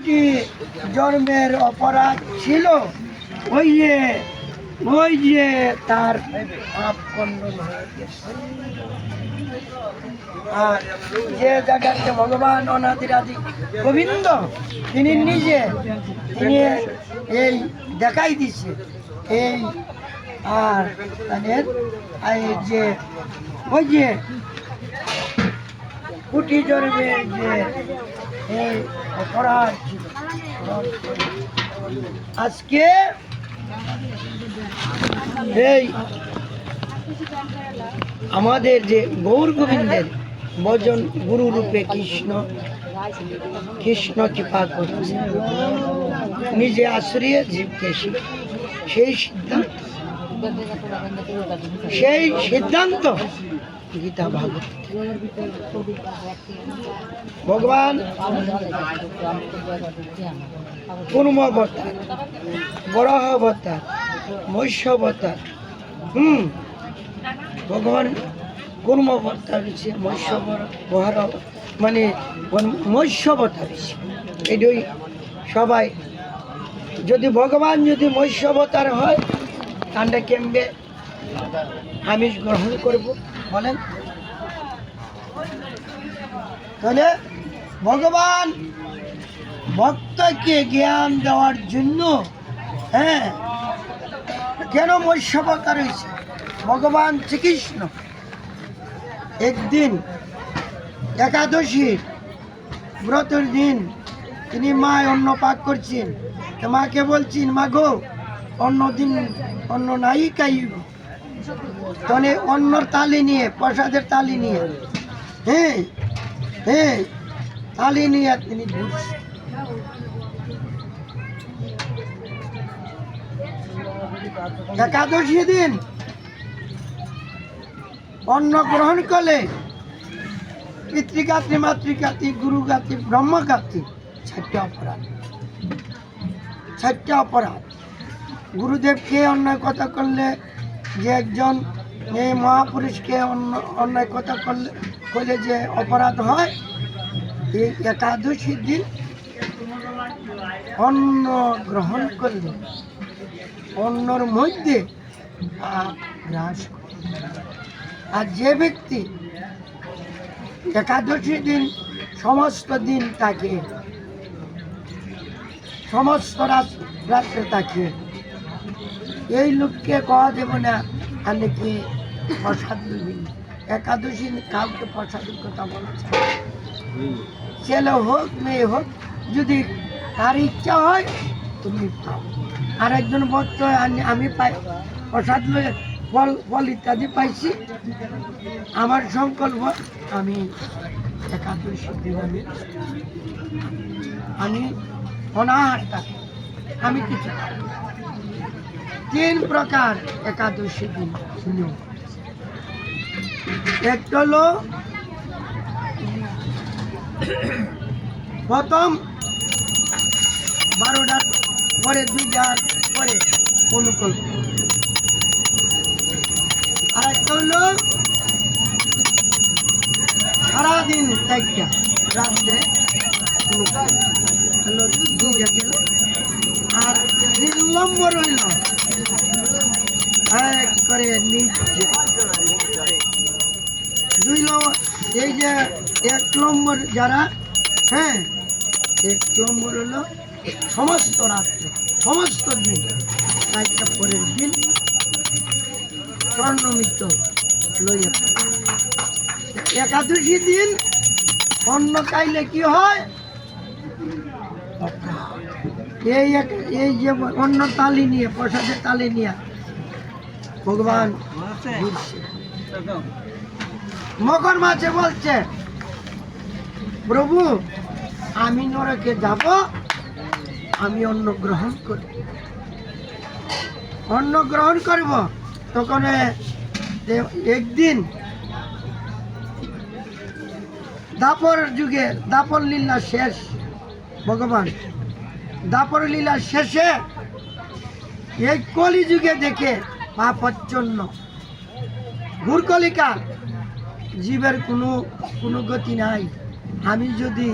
কুটি জন্মের অপরাধ ছিল, ওই যে তার পাপ খণ্ডন হয়ে গেছে। আর যে জায়গাতে ভগবান অনাদিরাদি গোবিন্দ তিনি এই দেখাই দিছে এই। আর তাদের এই যে ওই যে কুটি জন্মের যে এই অপরাধ ছিল, আজকে এই আমাদের যে গৌর গোবিন্দের ভজন গুরু রূপে কৃষ্ণ কৃপা করছে, নিজে আশ্রয়ে জীবকে সেই সিদ্ধান্ত গীতা ভাগবত। ভগবান কুর্ম অবতার, বরাহ অবতার, মৎস্য অবতার, ভগবান কুর্ম অবতার হচ্ছে মৎস্য বহার, মানে মৎস্য অবতার হচ্ছে। এটাই সবাই যদি ভগবান যদি মৎস্য অবতার হয় তাহলে কেমবে আমিষ গ্রহণ করব বলেন? তাহলে ভগবান ভক্তকে জ্ঞান দেওয়ার জন্য কেন মৎস্য অবতার হয়েছে? ভগবান শ্রীকৃষ্ণ একদিন একাদশী ব্রতের দিন তিনি মায় অন্ন পাক করছেন, মাকে বলছেন মা গো অন্ন নাই খাইব। তখন অন্নর তালি নিয়ে, প্রসাদের তালি নিয়ে তালি নিয়ে তিনি ঘুরছেন। একাদশী দিন অন্ন গ্রহণ করলে পিতৃগাত্রী, মাতৃগাত্রী, গুরুগাত্রী, ব্রহ্মগাত্রী চারটা অপরাধ। গুরুদেবকে অন্যায় কথা করলে, যে একজন এই মহাপুরুষকে অন্যায় কথা করলে যে অপরাধ হয়, এই একাদশীর দিন অন্ন গ্রহণ করলে অন্নর মধ্যে পাপ গ্রাস করে। আর যে ব্যক্তি একাদশী দিন সমস্ত দিন তাকে, সমস্ত রাত্রে তাকে, এই লোককে কওয়া দেব না তাহলে কি প্রসাদ দিবি। একাদশী কাউকে প্রসাদের কথা বলছে, ছেলে হোক মেয়ে হোক, যদি তার ইচ্ছা হয় তুমি পাও। আর একজন ভক্ত আমি পাই প্রসাদ লয়ে ফল ইত্যাদি পাইছি, আমার সংকল্প আমি একাদশী দিন আমি অনাহার থাকি, আমি কিছু তিন প্রকার একাদশী দিন নিয়ম। একটা হলো প্রথম 12টার পরে, 2টার পরে অনুকূল। আর একটা হলো সারাদিন 4টা, রাত্রে হলো 2টা গেল। আর 3 নম্বর হইল এক করে নিচে 2 নম্বর। এই যে 1 নম্বর যারা 1 নম্বর হলো সমস্ত রাত্রে, সমস্ত দিন, 4টা পরের দিন স্বর্ণমিত্র লইয়া। একাদশী দিন অন্ন খাইলে কি হয়? এই যে অন্ন তালি নিয়ে, প্রসাদের তালি নিয়ে ভগবান মকর মাছে বলছে প্রভু আমি নরকে যাব, আমি অন্ন গ্রহণ করব, অন্ন গ্রহণ করব। তখন একদিন দাপর যুগে, দাপর লীলা শেষ, ভগবান দাপর লীলা শেষে এই কলি যুগে দেখে পাপচ্ছন্ন ঘুরকলিকা, জীবের কোনো গতি নাই। আমি যদি